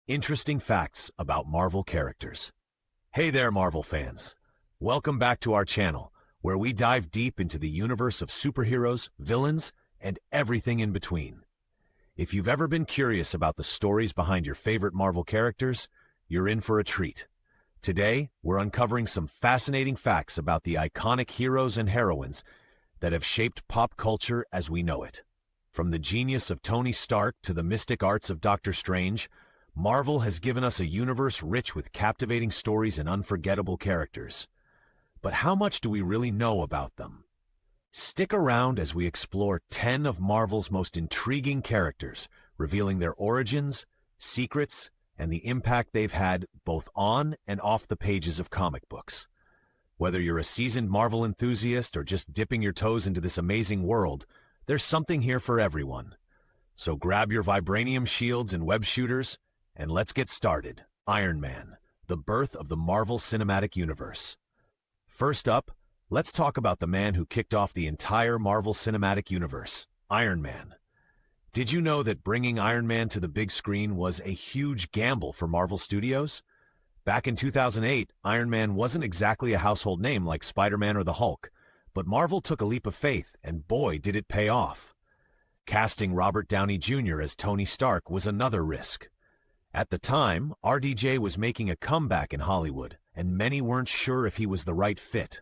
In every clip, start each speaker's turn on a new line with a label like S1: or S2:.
S1: Interesting facts about Marvel characters. Hey there, Marvel fans. Welcome back to our channel, where we dive deep into the universe of superheroes, villains, and everything in between. If you've ever been curious about the stories behind your favorite Marvel characters, you're in for a treat. Today, we're uncovering some fascinating facts about the iconic heroes and heroines that have shaped pop culture as we know it. From the genius of Tony Stark to the mystic arts of Doctor Strange, Marvel has given us a universe rich with captivating stories and unforgettable characters. But how much do we really know about them? Stick around as we explore 10 of Marvel's most intriguing characters, revealing their origins, secrets, and the impact they've had both on and off the pages of comic books. Whether you're a seasoned Marvel enthusiast or just dipping your toes into this amazing world, there's something here for everyone. So grab your vibranium shields and web shooters, and let's get started. Iron Man, the birth of the Marvel Cinematic Universe. First up, let's talk about the man who kicked off the entire Marvel Cinematic Universe, Iron Man. Did you know that bringing Iron Man to the big screen was a huge gamble for Marvel Studios? Back in 2008, Iron Man wasn't exactly a household name like Spider-Man or the Hulk, but Marvel took a leap of faith, and boy, did it pay off. Casting Robert Downey Jr. as Tony Stark was another risk. At the time, RDJ was making a comeback in Hollywood, and many weren't sure if he was the right fit.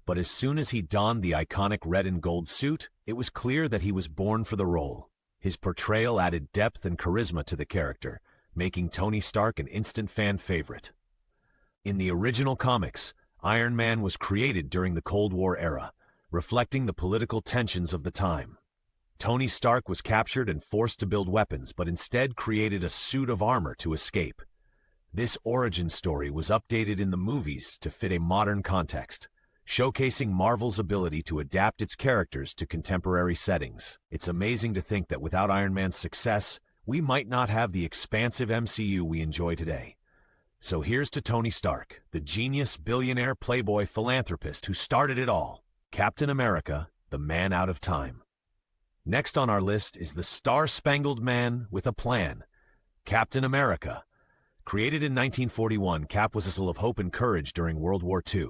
S1: But as soon as he donned the iconic red and gold suit, it was clear that he was born for the role. His portrayal added depth and charisma to the character, making Tony Stark an instant fan favorite. In the original comics, Iron Man was created during the Cold War era, reflecting the political tensions of the time. Tony Stark was captured and forced to build weapons, but instead created a suit of armor to escape. This origin story was updated in the movies to fit a modern context, showcasing Marvel's ability to adapt its characters to contemporary settings. It's amazing to think that without Iron Man's success, we might not have the expansive MCU we enjoy today. So here's to Tony Stark, the genius, billionaire, playboy, philanthropist who started it all. Captain America, the man out of time. Next on our list is the star-spangled man with a plan, Captain America. Created in 1941, Cap was a symbol of hope and courage during World War II.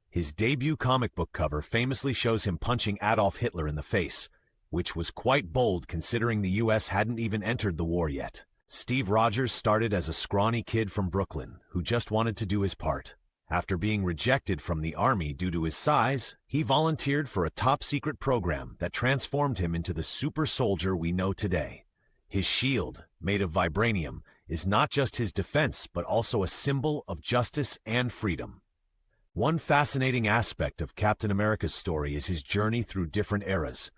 S1: His debut comic book cover famously shows him punching Adolf Hitler in the face, which was quite bold considering the US hadn't even entered the war yet. Steve Rogers started as a scrawny kid from Brooklyn who just wanted to do his part. After being rejected from the army due to his size, he volunteered for a top-secret program that transformed him into the super soldier we know today. His shield, made of vibranium, is not just his defense but also a symbol of justice and freedom. One fascinating aspect of Captain America's story is his journey through different eras.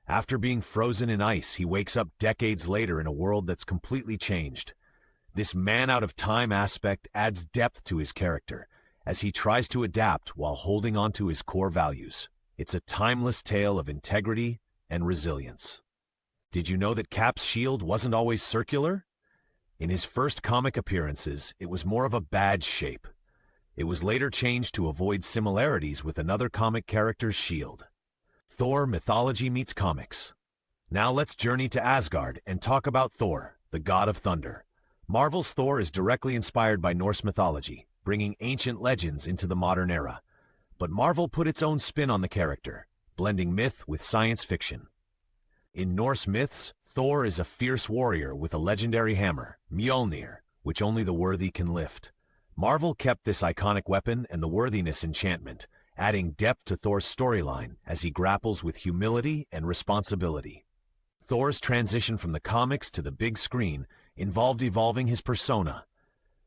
S1: After being frozen in ice, he wakes up decades later in a world that's completely changed. This man-out-of-time aspect adds depth to his character, as he tries to adapt while holding on to his core values. It's a timeless tale of integrity and resilience. Did you know that Cap's shield wasn't always circular? In his first comic appearances, it was more of a badge shape. It was later changed to avoid similarities with another comic character's shield. Thor mythology meets comics. Now let's journey to Asgard and talk about Thor, the god of thunder. Marvel's Thor is directly inspired by Norse mythology, bringing ancient legends into the modern era. But Marvel put its own spin on the character, blending myth with science fiction. In Norse myths, Thor is a fierce warrior with a legendary hammer, Mjolnir, which only the worthy can lift. Marvel kept this iconic weapon and the worthiness enchantment, adding depth to Thor's storyline as he grapples with humility and responsibility. Thor's transition from the comics to the big screen involved evolving his persona.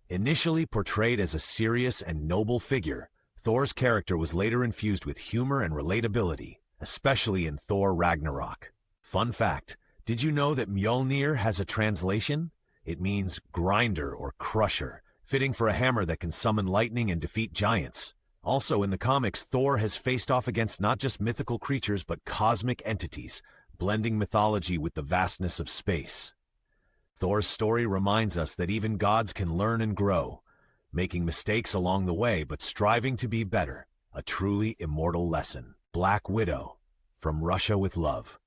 S1: Initially portrayed as a serious and noble figure, Thor's character was later infused with humor and relatability, especially in Thor Ragnarok. Fun fact, did you know that Mjolnir has a translation? It means grinder or crusher, fitting for a hammer that can summon lightning and defeat giants. Also in the comics, Thor has faced off against not just mythical creatures but cosmic entities, blending mythology with the vastness of space. Thor's story reminds us that even gods can learn and grow, making mistakes along the way but striving to be better, a truly immortal lesson. Black Widow, from Russia with Love.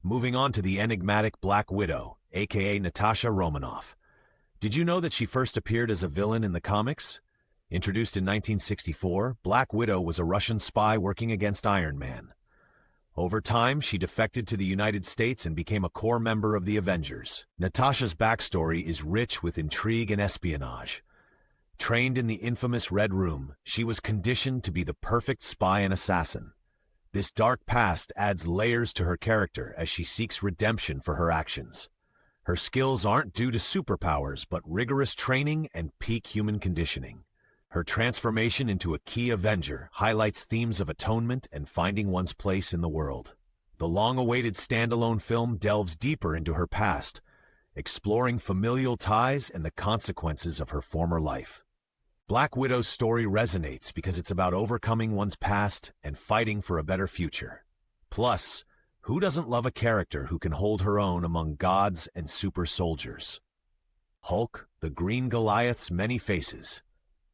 S1: Moving on to the enigmatic Black Widow, aka Natasha Romanoff. Did you know that she first appeared as a villain in the comics? Introduced in 1964, Black Widow was a Russian spy working against Iron Man. Over time, she defected to the United States and became a core member of the Avengers. Natasha's backstory is rich with intrigue and espionage. Trained in the infamous Red Room, she was conditioned to be the perfect spy and assassin. This dark past adds layers to her character as she seeks redemption for her actions. Her skills aren't due to superpowers, but rigorous training and peak human conditioning. Her transformation into a key Avenger highlights themes of atonement and finding one's place in the world. The long-awaited standalone film delves deeper into her past, exploring familial ties and the consequences of her former life. Black Widow's story resonates because it's about overcoming one's past and fighting for a better future. Plus, who doesn't love a character who can hold her own among gods and super soldiers? Hulk, the Green Goliath's many faces.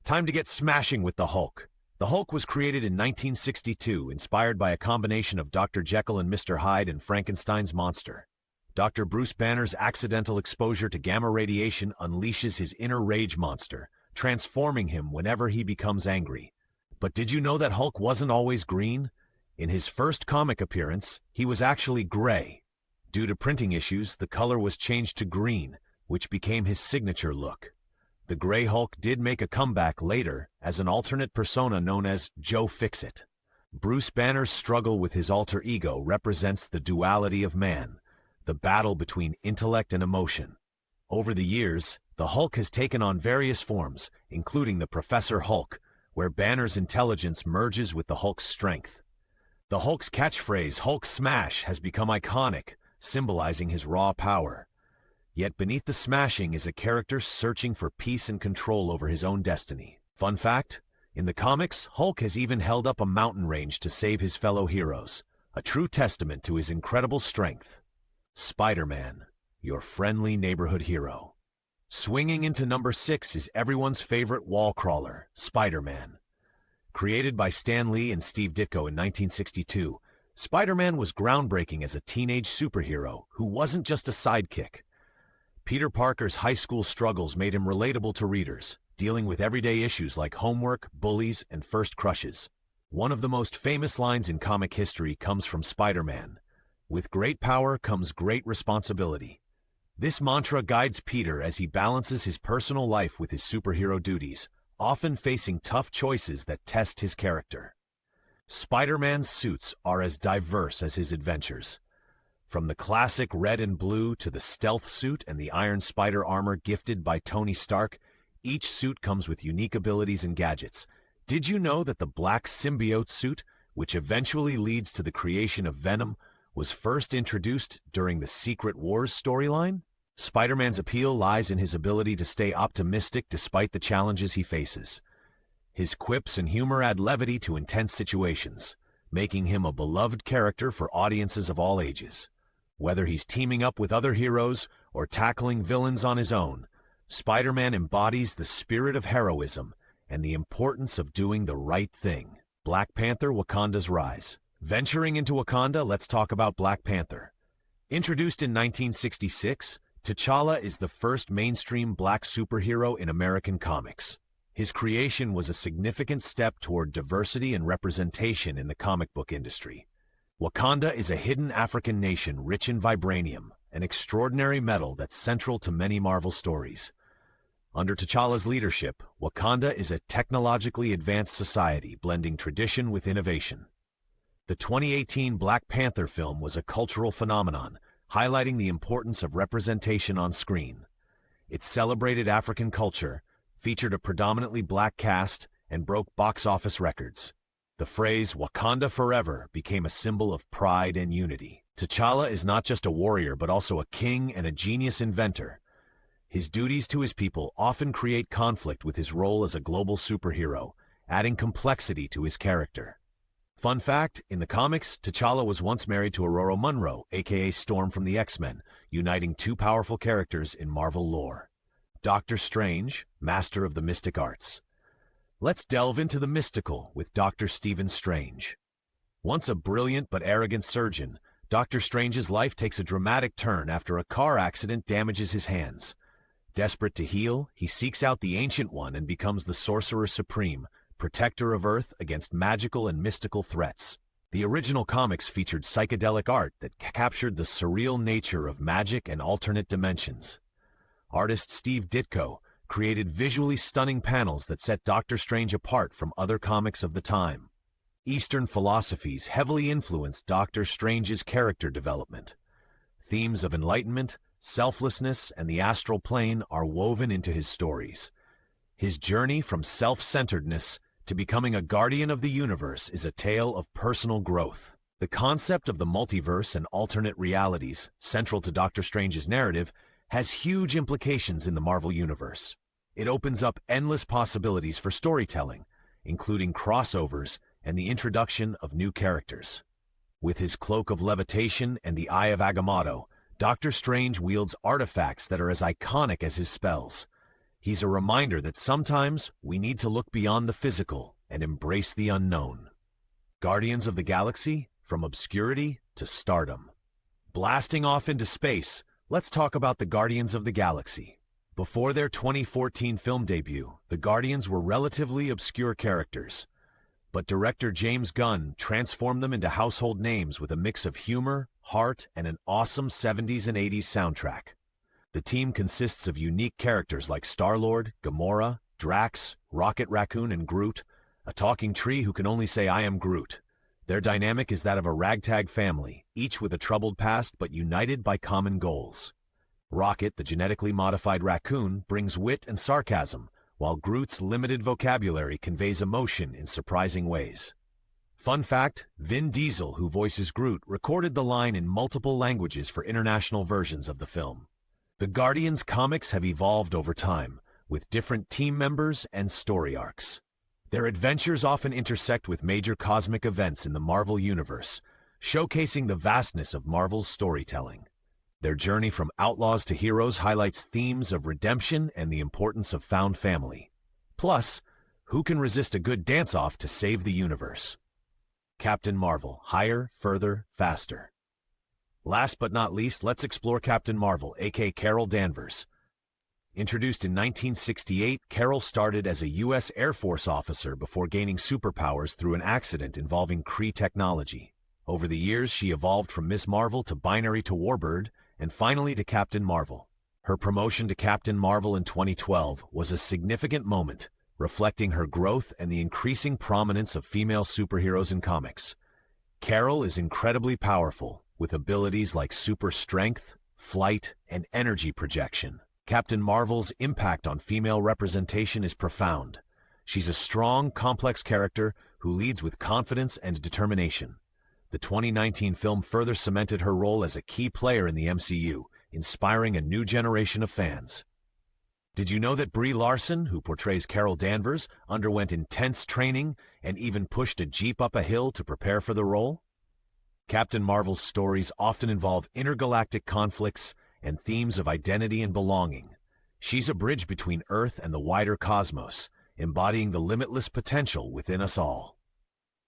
S1: Time to get smashing with the Hulk. The Hulk was created in 1962, inspired by a combination of Dr. Jekyll and Mr. Hyde and Frankenstein's monster. Dr. Bruce Banner's accidental exposure to gamma radiation unleashes his inner rage monster, transforming him whenever he becomes angry. But did you know that Hulk wasn't always green? In his first comic appearance, he was actually gray. Due to printing issues, the color was changed to green, which became his signature look. The Grey Hulk did make a comeback later as an alternate persona known as Joe Fixit. Bruce Banner's struggle with his alter ego represents the duality of man, the battle between intellect and emotion. Over the years, the Hulk has taken on various forms, including the Professor Hulk, where Banner's intelligence merges with the Hulk's strength. The Hulk's catchphrase, "Hulk Smash," has become iconic, symbolizing his raw power. Yet beneath the smashing is a character searching for peace and control over his own destiny. Fun fact, in the comics, Hulk has even held up a mountain range to save his fellow heroes, a true testament to his incredible strength. Spider-Man, your friendly neighborhood hero. Swinging into number 6 is everyone's favorite wall crawler, Spider-Man. Created by Stan Lee and Steve Ditko in 1962, Spider-Man was groundbreaking as a teenage superhero who wasn't just a sidekick. Peter Parker's high school struggles made him relatable to readers, dealing with everyday issues like homework, bullies, and first crushes. One of the most famous lines in comic history comes from Spider-Man: "With great power comes great responsibility." This mantra guides Peter as he balances his personal life with his superhero duties, often facing tough choices that test his character. Spider-Man's suits are as diverse as his adventures. From the classic red and blue to the stealth suit and the Iron Spider armor gifted by Tony Stark, each suit comes with unique abilities and gadgets. Did you know that the black symbiote suit, which eventually leads to the creation of Venom, was first introduced during the Secret Wars storyline? Spider-Man's appeal lies in his ability to stay optimistic despite the challenges he faces. His quips and humor add levity to intense situations, making him a beloved character for audiences of all ages. Whether he's teaming up with other heroes or tackling villains on his own, Spider-Man embodies the spirit of heroism and the importance of doing the right thing. Black Panther: Wakanda's Rise. Venturing into Wakanda, let's talk about Black Panther. Introduced in 1966, T'Challa is the first mainstream black superhero in American comics. His creation was a significant step toward diversity and representation in the comic book industry. Wakanda is a hidden African nation rich in vibranium, an extraordinary metal that's central to many Marvel stories. Under T'Challa's leadership, Wakanda is a technologically advanced society blending tradition with innovation. The 2018 Black Panther film was a cultural phenomenon, highlighting the importance of representation on screen. It celebrated African culture, featured a predominantly black cast, and broke box office records. The phrase "Wakanda Forever" became a symbol of pride and unity. T'Challa is not just a warrior but also a king and a genius inventor. His duties to his people often create conflict with his role as a global superhero, adding complexity to his character. Fun fact, in the comics, T'Challa was once married to Aurora Munro, aka Storm from the X-Men, uniting two powerful characters in Marvel lore. Doctor Strange, master of the mystic arts. Let's delve into the mystical with Dr. Stephen Strange. Once a brilliant but arrogant surgeon, Dr. Strange's life takes a dramatic turn after a car accident damages his hands. Desperate to heal, he seeks out the Ancient One and becomes the Sorcerer Supreme, protector of Earth against magical and mystical threats. The original comics featured psychedelic art that captured the surreal nature of magic and alternate dimensions. Artist Steve Ditko created visually stunning panels that set Doctor Strange apart from other comics of the time. Eastern philosophies heavily influenced Doctor Strange's character development. Themes of enlightenment, selflessness, and the astral plane are woven into his stories. His journey from self-centeredness to becoming a guardian of the universe is a tale of personal growth. The concept of the multiverse and alternate realities, central to Doctor Strange's narrative, has huge implications in the Marvel Universe. It opens up endless possibilities for storytelling, including crossovers and the introduction of new characters. With his cloak of levitation and the Eye of Agamotto, Doctor Strange wields artifacts that are as iconic as his spells. He's a reminder that sometimes we need to look beyond the physical and embrace the unknown. Guardians of the Galaxy, from obscurity to stardom. Blasting off into space, let's talk about the Guardians of the Galaxy. Before their 2014 film debut, the Guardians were relatively obscure characters. But director James Gunn transformed them into household names with a mix of humor, heart, and an awesome 70s and 80s soundtrack. The team consists of unique characters like Star-Lord, Gamora, Drax, Rocket Raccoon, and Groot, a talking tree who can only say "I am Groot." Their dynamic is that of a ragtag family, each with a troubled past but united by common goals. Rocket, the genetically modified raccoon, brings wit and sarcasm, while Groot's limited vocabulary conveys emotion in surprising ways. Fun fact, Vin Diesel, who voices Groot, recorded the line in multiple languages for international versions of the film. The Guardians comics have evolved over time, with different team members and story arcs. Their adventures often intersect with major cosmic events in the Marvel Universe, showcasing the vastness of Marvel's storytelling. Their journey from outlaws to heroes highlights themes of redemption and the importance of found family. Plus, who can resist a good dance-off to save the universe? Captain Marvel, higher, further, faster. Last but not least, let's explore Captain Marvel, aka Carol Danvers. Introduced in 1968, Carol started as a U.S. Air Force officer before gaining superpowers through an accident involving Kree technology. Over the years, she evolved from Miss Marvel to Binary to Warbird, and finally to Captain Marvel. Her promotion to Captain Marvel in 2012 was a significant moment, reflecting her growth and the increasing prominence of female superheroes in comics. Carol is incredibly powerful, with abilities like super strength, flight, and energy projection. Captain Marvel's impact on female representation is profound. She's a strong, complex character who leads with confidence and determination. The 2019 film further cemented her role as a key player in the MCU, inspiring a new generation of fans. Did you know that Brie Larson, who portrays Carol Danvers, underwent intense training and even pushed a Jeep up a hill to prepare for the role? Captain Marvel's stories often involve intergalactic conflicts and themes of identity and belonging. She's a bridge between Earth and the wider cosmos, embodying the limitless potential within us all.